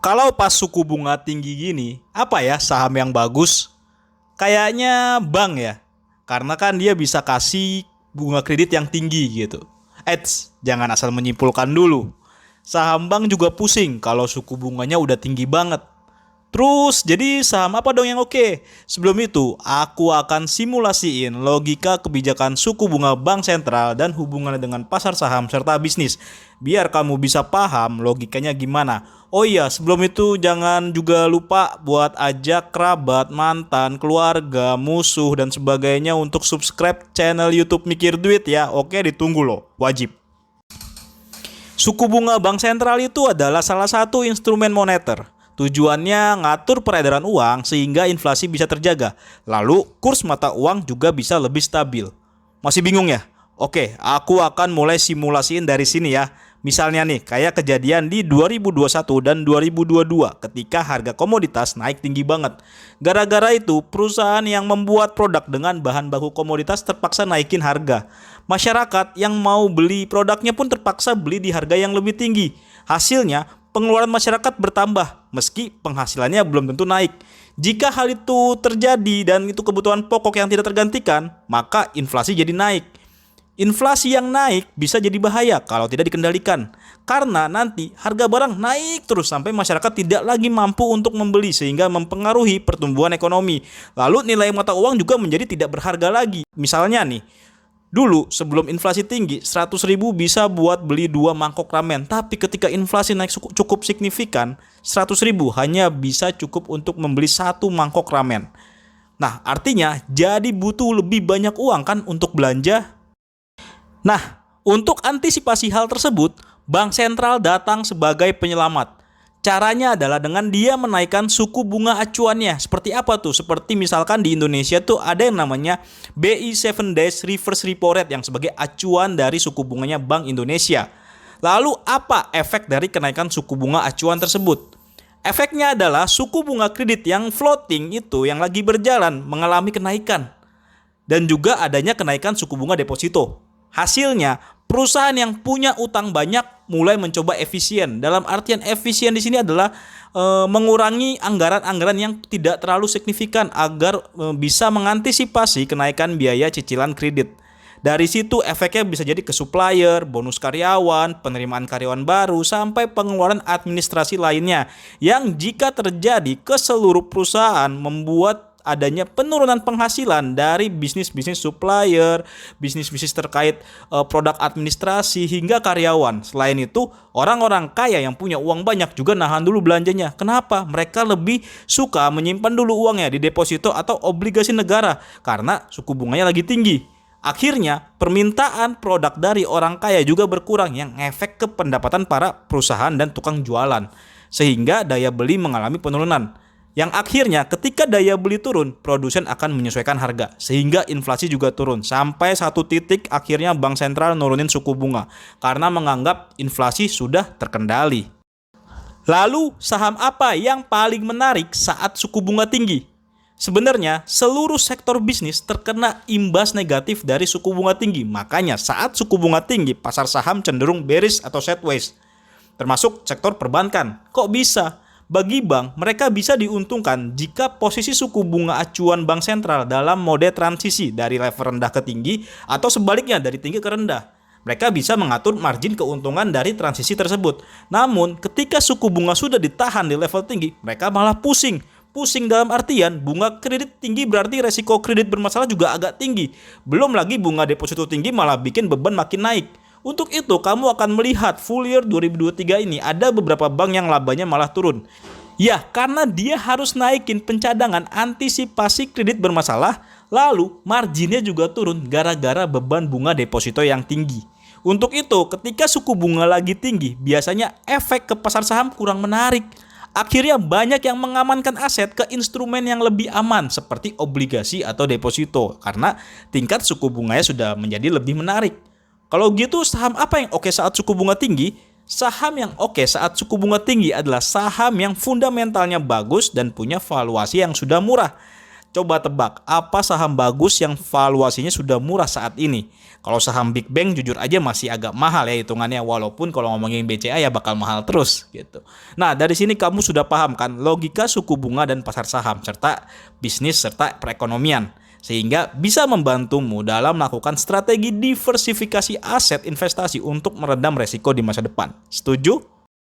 Kalau pas suku bunga tinggi gini, apa ya saham yang bagus? Kayaknya bank ya. Karena kan dia bisa kasih bunga kredit yang tinggi gitu. Eits, jangan asal menyimpulkan dulu. Saham bank juga pusing kalau suku bunganya udah tinggi banget. Terus, jadi saham apa dong yang oke? Sebelum itu, aku akan simulasiin logika kebijakan suku bunga bank sentral dan hubungannya dengan pasar saham serta bisnis. Biar kamu bisa paham logikanya gimana. Oh iya, sebelum itu jangan juga lupa buat ajak kerabat, mantan, keluarga, musuh, dan sebagainya untuk subscribe channel YouTube Mikir Duit ya. Oke, ditunggu loh, wajib. Suku bunga bank sentral itu adalah salah satu instrumen moneter. Tujuannya ngatur peredaran uang sehingga inflasi bisa terjaga. Lalu kurs mata uang juga bisa lebih stabil. Masih bingung ya? Oke, aku akan mulai simulasiin dari sini ya. Misalnya nih, kayak kejadian di 2021 dan 2022 ketika harga komoditas naik tinggi banget. Gara-gara itu, perusahaan yang membuat produk dengan bahan baku komoditas terpaksa naikin harga. Masyarakat yang mau beli produknya pun terpaksa beli di harga yang lebih tinggi. Hasilnya, pengeluaran masyarakat bertambah meski penghasilannya belum tentu naik. Jika hal itu terjadi dan itu kebutuhan pokok yang tidak tergantikan, maka inflasi jadi naik. Inflasi yang naik bisa jadi bahaya kalau tidak dikendalikan. Karena nanti harga barang naik terus sampai masyarakat tidak lagi mampu untuk membeli sehingga mempengaruhi pertumbuhan ekonomi. Lalu nilai mata uang juga menjadi tidak berharga lagi. Misalnya nih, dulu sebelum inflasi tinggi 100.000 bisa buat beli 2 mangkok ramen. Tapi ketika inflasi naik cukup signifikan, 100.000 hanya bisa cukup untuk membeli 1 mangkok ramen. Nah, artinya jadi butuh lebih banyak uang kan untuk belanja. Nah, untuk antisipasi hal tersebut, bank sentral datang sebagai penyelamat. Caranya adalah dengan dia menaikkan suku bunga acuannya. Seperti apa tuh? Seperti misalkan di Indonesia tuh ada yang namanya BI 7 Days Reverse Repo Rate yang sebagai acuan dari suku bunganya Bank Indonesia. Lalu apa efek dari kenaikan suku bunga acuan tersebut? Efeknya adalah suku bunga kredit yang floating itu yang lagi berjalan mengalami kenaikan. Dan juga adanya kenaikan suku bunga deposito. Hasilnya, perusahaan yang punya utang banyak mulai mencoba efisien. Dalam artian efisien di sini adalah mengurangi anggaran-anggaran yang tidak terlalu signifikan agar bisa mengantisipasi kenaikan biaya cicilan kredit. Dari situ efeknya bisa jadi ke supplier, bonus karyawan, penerimaan karyawan baru, sampai pengeluaran administrasi lainnya. Yang jika terjadi ke seluruh perusahaan membuat adanya penurunan penghasilan dari bisnis-bisnis supplier, bisnis-bisnis terkait produk administrasi hingga karyawan. Selain itu, orang-orang kaya yang punya uang banyak juga nahan dulu belanjanya. Kenapa? Mereka lebih suka menyimpan dulu uangnya di deposito atau obligasi negara karena suku bunganya lagi tinggi. Akhirnya, permintaan produk dari orang kaya juga berkurang yang ngefek ke pendapatan para perusahaan dan tukang jualan. Sehingga daya beli mengalami penurunan. Yang akhirnya ketika daya beli turun, produsen akan menyesuaikan harga sehingga inflasi juga turun. Sampai satu titik akhirnya bank sentral nurunin suku bunga karena menganggap inflasi sudah terkendali. Lalu saham apa yang paling menarik saat suku bunga tinggi? Sebenarnya seluruh sektor bisnis terkena imbas negatif dari suku bunga tinggi. Makanya saat suku bunga tinggi, pasar saham cenderung bearish atau sideways. Termasuk sektor perbankan. Kok bisa? Bagi bank, mereka bisa diuntungkan jika posisi suku bunga acuan bank sentral dalam mode transisi dari level rendah ke tinggi atau sebaliknya dari tinggi ke rendah. Mereka bisa mengatur margin keuntungan dari transisi tersebut. Namun, ketika suku bunga sudah ditahan di level tinggi, mereka malah pusing. Pusing dalam artian bunga kredit tinggi berarti resiko kredit bermasalah juga agak tinggi. Belum lagi bunga deposito tinggi malah bikin beban makin naik. Untuk itu, kamu akan melihat full year 2023 ini ada beberapa bank yang labanya malah turun. Ya, karena dia harus naikin pencadangan antisipasi kredit bermasalah, lalu marginnya juga turun gara-gara beban bunga deposito yang tinggi. Untuk itu, ketika suku bunga lagi tinggi, biasanya efek ke pasar saham kurang menarik. Akhirnya banyak yang mengamankan aset ke instrumen yang lebih aman seperti obligasi atau deposito karena tingkat suku bunganya sudah menjadi lebih menarik. Kalau gitu saham apa yang oke saat suku bunga tinggi? Saham yang oke saat suku bunga tinggi adalah saham yang fundamentalnya bagus dan punya valuasi yang sudah murah. Coba tebak, apa saham bagus yang valuasinya sudah murah saat ini? Kalau saham Big Bang jujur aja masih agak mahal ya hitungannya, walaupun kalau ngomongin BCA ya bakal mahal terus gitu. Nah, dari sini kamu sudah paham kan logika suku bunga dan pasar saham serta bisnis serta perekonomian, sehingga bisa membantumu dalam melakukan strategi diversifikasi aset investasi untuk meredam resiko di masa depan. Setuju?